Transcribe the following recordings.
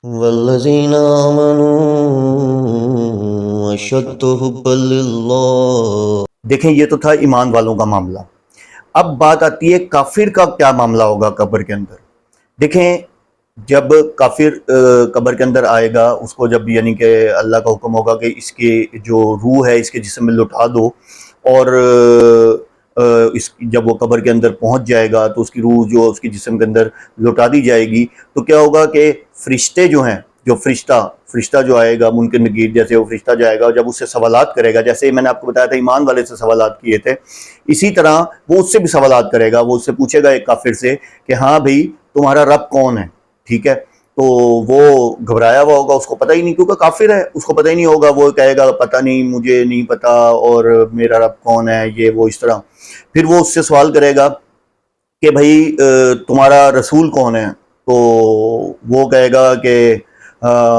والذین آمنوا اشد حبا للہ۔ دیکھیں یہ تو تھا ایمان والوں کا معاملہ۔ اب بات آتی ہے کافر کا کیا معاملہ ہوگا قبر کے اندر۔ دیکھیں جب کافر قبر کے اندر آئے گا، اس کو جب یعنی کہ اللہ کا حکم ہوگا کہ اس کی جو روح ہے اس کے جسم میں لٹا دو، اور جب وہ قبر کے اندر پہنچ جائے گا تو اس کی روح جو اس کے جسم کے اندر لٹا دی جائے گی، تو کیا ہوگا کہ فرشتے جو ہیں، جو فرشتہ جو آئے گا منکر نکیر جیسے، وہ فرشتہ جو آئے گا جب اس سے سوالات کرے گا، جیسے میں نے آپ کو بتایا تھا ایمان والے سے سوالات کیے تھے، اسی طرح وہ اس سے بھی سوالات کرے گا۔ وہ اس سے پوچھے گا ایک کافر سے کہ ہاں بھئی تمہارا رب کون ہے، ٹھیک ہے؟ تو وہ گھبرایا ہوا ہوگا، اس کو پتہ ہی نہیں، کیونکہ کافر ہے، اس کو پتہ ہی نہیں ہوگا، وہ کہے گا پتہ نہیں، مجھے نہیں پتہ، اور میرا رب کون ہے، یہ وہ اس طرح۔ پھر وہ اس سے سوال کرے گا کہ بھئی تمہارا رسول کون ہے، تو وہ کہے گا کہ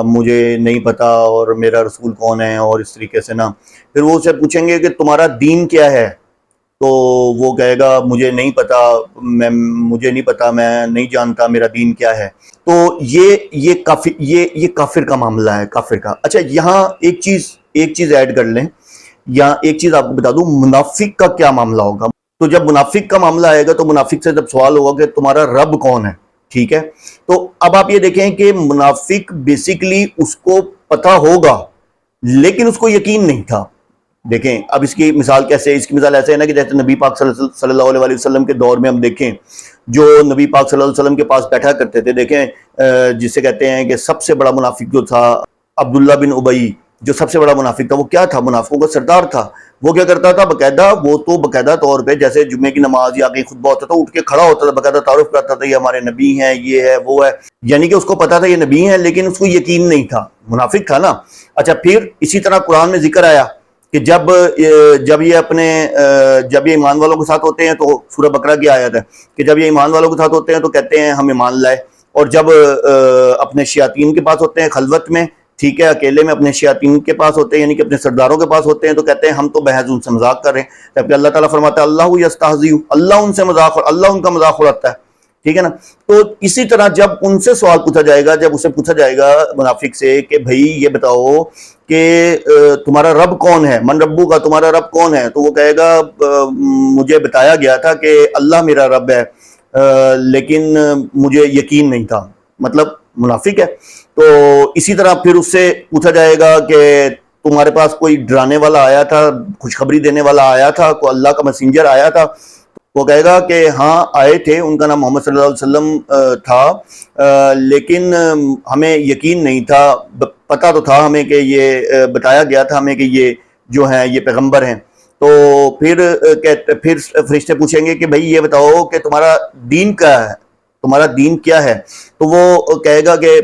مجھے نہیں پتا اور میرا رسول کون ہے، اور اس طریقے سے نا۔ پھر وہ اسے پوچھیں گے کہ تمہارا دین کیا ہے، تو وہ کہے گا مجھے نہیں پتا، مجھے نہیں پتا، میں نہیں جانتا میرا دین کیا ہے۔ تو یہ کافر کا معاملہ ہے، کافر کا۔ اچھا یہاں ایک چیز ایڈ کر لیں، یا ایک چیز آپ کو بتا دوں، منافق کا کیا معاملہ ہوگا۔ تو جب منافق کا معاملہ آئے گا تو منافق سے جب سوال ہوگا کہ تمہارا رب کون ہے، ٹھیک ہے؟ تو اب آپ یہ دیکھیں کہ منافق بیسیکلی اس کو پتا ہوگا لیکن اس کو یقین نہیں تھا۔ دیکھیں اب اس کی مثال کیسے، اس کی مثال ایسے ہے نا کہ جیسے نبی پاک صلی اللہ علیہ وسلم کے دور میں ہم دیکھیں، جو نبی پاک صلی اللہ علیہ وسلم کے پاس بیٹھا کرتے تھے، دیکھیں جسے کہتے ہیں کہ سب سے بڑا منافق جو تھا عبداللہ بن ابی، جو سب سے بڑا منافق تھا، وہ کیا تھا؟ منافقوں کا سردار تھا۔ وہ کیا کرتا تھا؟ باقاعدہ طور پہ جیسے جمعے کی نماز یا کہیں خطبہ ہوتا تھا، اٹھ کے کھڑا ہوتا تھا، باقاعدہ تعارف کرتا تھا یہ ہمارے نبی ہیں، یہ ہے وہ ہے، یعنی کہ اس کو پتا تھا یہ نبی ہیں لیکن اس کو یقین نہیں تھا، منافق تھا نا۔ اچھا پھر اسی طرح قرآن میں ذکر آیا کہ جب یہ ایمان والوں کے ساتھ ہوتے ہیں، تو سورہ بقرہ کی آیت ہے کہ جب یہ ایمان والوں کے ساتھ ہوتے ہیں تو کہتے ہیں ہم ایمان لائے، اور جب اپنے شیاطین کے پاس ہوتے ہیں خلوت میں، ٹھیک ہے، اکیلے میں اپنے شیاطین کے پاس ہوتے ہیں، یعنی کہ اپنے سرداروں کے پاس ہوتے ہیں، تو کہتے ہیں ہم تو محض ان سے مذاق کر رہے ہیں، جبکہ اللہ تعالیٰ فرماتا ہے اللہ یستہزئ، اللہ ان سے مذاق، اللہ ان کا مذاق اڑاتا ہے، ٹھیک ہے نا۔ تو اسی طرح جب ان سے سوال پوچھا جائے گا، جب اسے پوچھا جائے گا منافق سے کہ بھئی یہ بتاؤ کہ تمہارا رب کون ہے، من ربو کا، تمہارا رب کون ہے، تو وہ کہے گا مجھے بتایا گیا تھا کہ اللہ میرا رب ہے، لیکن مجھے یقین نہیں تھا، مطلب منافق ہے۔ تو اسی طرح پھر اس سے پوچھا جائے گا کہ تمہارے پاس کوئی ڈرانے والا آیا تھا، خوشخبری دینے والا آیا تھا، کوئی اللہ کا میسنجر آیا تھا، وہ کہے گا کہ ہاں آئے تھے، ان کا نام محمد صلی اللہ علیہ وسلم تھا، لیکن ہمیں یقین نہیں تھا، پتہ تو تھا ہمیں کہ یہ بتایا گیا تھا ہمیں کہ یہ جو ہیں یہ پیغمبر ہیں۔ تو پھر فرشتے پوچھیں گے کہ بھئی یہ بتاؤ کہ تمہارا دین کیا ہے، تمہارا دین کیا ہے، تو وہ کہے گا کہ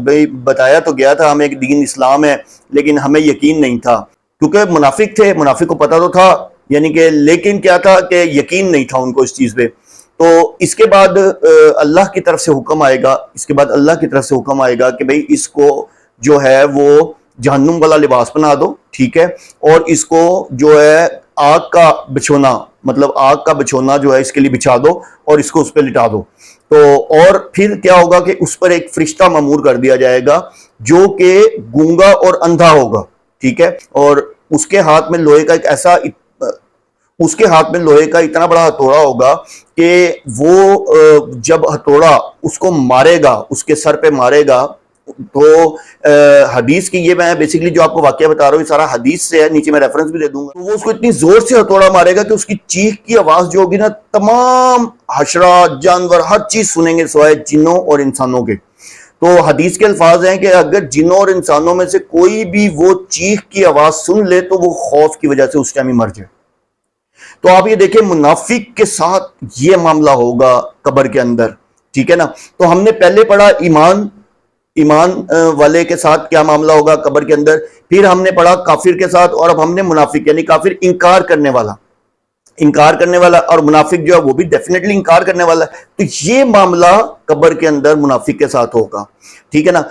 بھئی بتایا تو گیا تھا ہمیں کہ دین اسلام ہے، لیکن ہمیں یقین نہیں تھا، کیونکہ منافق تھے، منافق کو پتہ تو تھا، یعنی کہ لیکن کیا تھا کہ یقین نہیں تھا ان کو اس چیز پہ۔ تو اس کے بعد اللہ کی طرف سے حکم آئے گا، کہ بھئی اس کو جو ہے وہ جہنم والا لباس بنا دو، ٹھیک ہے، اور اس کو جو ہے آگ کا بچھونا، مطلب آگ کا بچھونا جو ہے اس کے لیے بچھا دو اور اس کو اس پہ لٹا دو۔ تو اور پھر کیا ہوگا کہ اس پر ایک فرشتہ مامور کر دیا جائے گا جو کہ گونگا اور اندھا ہوگا، ٹھیک ہے، اور اس کے ہاتھ میں لوہے کا اتنا بڑا ہتھوڑا ہوگا کہ وہ جب ہتھوڑا اس کو مارے گا، اس کے سر پہ مارے گا، تو حدیث کی یہ میں بیسیکلی جو آپ کو واقعہ بتا رہا ہوں یہ سارا حدیث سے ہے، نیچے میں ریفرنس بھی دے دوں گا۔ تو وہ اس کو اتنی زور سے ہتھوڑا مارے گا کہ اس کی چیخ کی آواز جو ہوگی نا، تمام حشرات، جانور، ہر چیز سنیں گے سوائے جنوں اور انسانوں کے۔ تو حدیث کے الفاظ ہیں کہ اگر جنوں اور انسانوں میں سے کوئی بھی وہ چیخ کی آواز سن لے تو وہ خوف کی وجہ سے اس ٹائم ہی مر جائے۔ تو آپ یہ دیکھیں منافق کے ساتھ یہ معاملہ ہوگا قبر کے اندر، ٹھیک ہے نا۔ تو ہم نے پہلے پڑھا ایمان والے کے ساتھ کیا معاملہ ہوگا قبر کے اندر، پھر ہم نے پڑھا کافر کے ساتھ، اور اب ہم نے منافق یعنی کافر انکار کرنے والا اور منافق جو ہے وہ بھی ڈیفینیٹلی انکار کرنے والا ہے۔ تو یہ معاملہ قبر کے اندر منافق کے ساتھ ہوگا، ٹھیک ہے نا۔